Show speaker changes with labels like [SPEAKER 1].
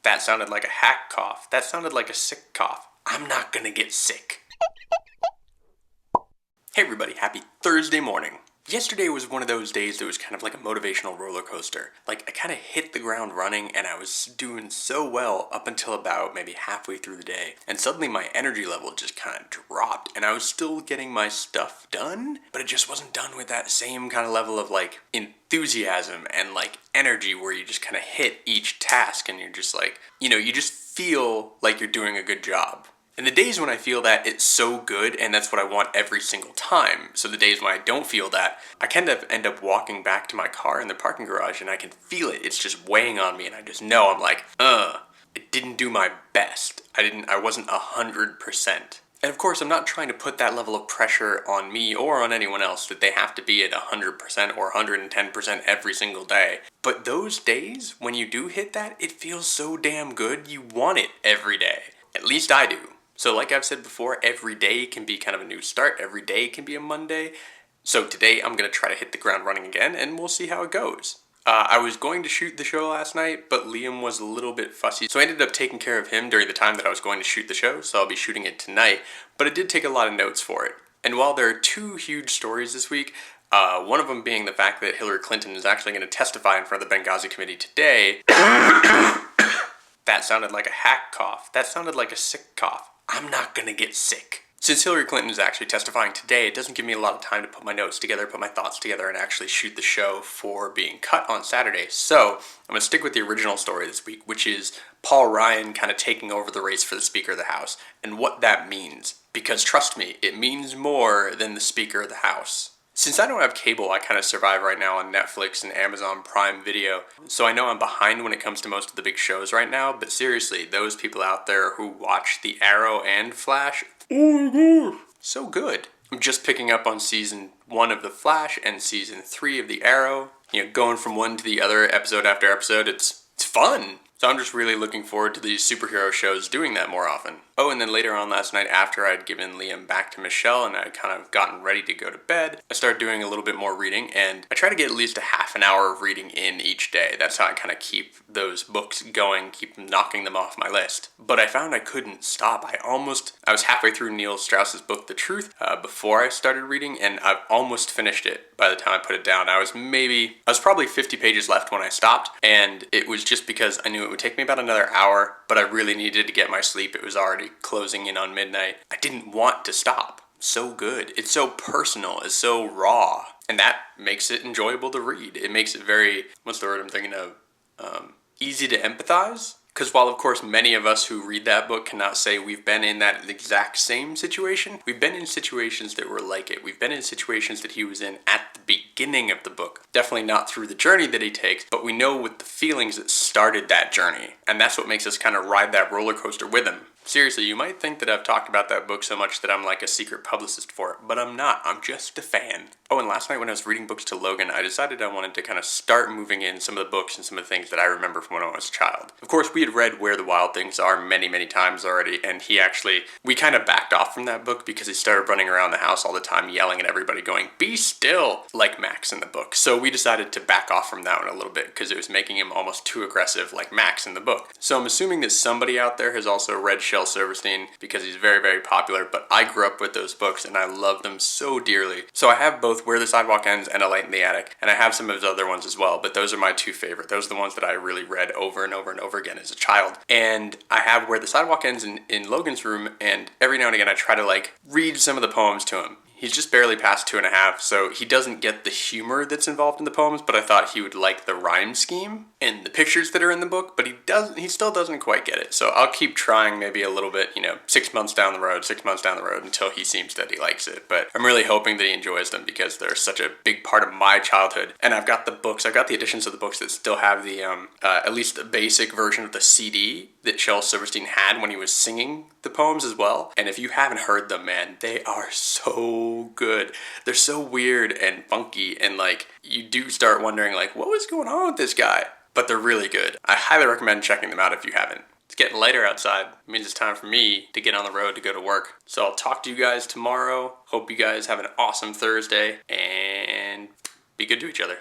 [SPEAKER 1] That sounded like a hack cough. That sounded like a sick cough. I'm not gonna get sick. Hey everybody, happy Thursday morning. Yesterday was one of those days that was kind of like a motivational roller coaster. Like, I kind of hit the ground running and I was doing so well up until about maybe halfway through the day. And suddenly my energy level just kind of dropped and I was still getting my stuff done, but it just wasn't done with that same kind of level of like enthusiasm and like energy where you just kind of hit each task and you're just like, you just feel like you're doing a good job. And the days when I feel that, it's so good, and that's what I want every single time. So the days when I don't feel that, I kind of end up walking back to my car in the parking garage, and I can feel it. It's just weighing on me, and I just know, I'm like, I didn't do my best. I wasn't 100%. And of course, I'm not trying to put that level of pressure on me or on anyone else that they have to be at 100% or 110% every single day. But those days, when you do hit that, it feels so damn good, you want it every day. At least I do. So like I've said before, every day can be kind of a new start. Every day can be a Monday. So today I'm going to try to hit the ground running again, and we'll see how it goes. I was going to shoot the show last night, but Liam was a little bit fussy. So I ended up taking care of him during the time that I was going to shoot the show, so I'll be shooting it tonight. But I did take a lot of notes for it. And while there are two huge stories this week, one of them being the fact that Hillary Clinton is actually going to testify in front of the Benghazi committee today. That sounded like a hack cough. That sounded like a sick cough. I'm not gonna get sick. Since Hillary Clinton is actually testifying today, it doesn't give me a lot of time to put my notes together, put my thoughts together, and actually shoot the show for being cut on Saturday. So I'm gonna stick with the original story this week, which is Paul Ryan kind of taking over the race for the Speaker of the House, and what that means. Because trust me, it means more than the Speaker of the House. Since I don't have cable, I kind of survive right now on Netflix and Amazon Prime Video. So I know I'm behind when it comes to most of the big shows right now, but seriously, those people out there who watch The Arrow and Flash, oh my god, so good. I'm just picking up on season 1 of The Flash and season 3 of The Arrow. Going from one to the other episode after episode, it's fun. So I'm just really looking forward to these superhero shows doing that more often. Oh, and then later on last night, after I'd given Liam back to Michelle and I'd kind of gotten ready to go to bed, I started doing a little bit more reading, and I try to get at least a half an hour of reading in each day. That's how I kind of keep those books going, keep knocking them off my list. But I found I couldn't stop. I was halfway through Neil Strauss's book, The Truth, before I started reading, and I've almost finished it by the time I put it down. I was probably 50 pages left when I stopped, and it was just because I knew it would take me about another hour, but I really needed to get my sleep. It was already closing in on midnight. I didn't want to stop. So good. It's so personal. It's so raw. And that makes it enjoyable to read. It makes it very, what's the word I'm thinking of? Easy to empathize. Because while, of course, many of us who read that book cannot say we've been in that exact same situation, we've been in situations that were like it. We've been in situations that he was in at the beginning of the book. Definitely not through the journey that he takes, but we know with the feelings that started that journey. And that's what makes us kind of ride that roller coaster with him. Seriously, you might think that I've talked about that book so much that I'm like a secret publicist for it, but I'm not. I'm just a fan. Oh, and last night when I was reading books to Logan, I decided I wanted to kind of start moving in some of the books and some of the things that I remember from when I was a child. Of course, we had read Where the Wild Things Are many, many times already, and we kind of backed off from that book because he started running around the house all the time yelling at everybody going, "Be still," like Max in the book. So we decided to back off from that one a little bit because it was making him almost too aggressive like Max in the book. So I'm assuming that somebody out there has also read Shel Silverstein because he's very, very popular, but I grew up with those books and I love them so dearly. So I have both Where the Sidewalk Ends and A Light in the Attic, and I have some of his other ones as well, but those are my two favorite. Those are the ones that I really read over and over and over again as a child. And I have Where the Sidewalk Ends in Logan's room, and every now and again I try to read some of the poems to him. He's just barely past 2.5, so he doesn't get the humor that's involved in the poems, but I thought he would like the rhyme scheme and the pictures that are in the book, but he still doesn't quite get it. So I'll keep trying maybe a little bit, 6 months down the road until he seems that he likes it. But I'm really hoping that he enjoys them because they're such a big part of my childhood. And I've got the editions of the books that still have the, at least the basic version of the CD that Shel Silverstein had when he was singing the poems as well. And if you haven't heard them, man, they are so good. They're so weird and funky, and you do start wondering what was going on with this guy? But they're really good. I highly recommend checking them out if you haven't. It's getting later outside. It means it's time for me to get on the road to go to work. So I'll talk to you guys tomorrow. Hope you guys have an awesome Thursday, and be good to each other.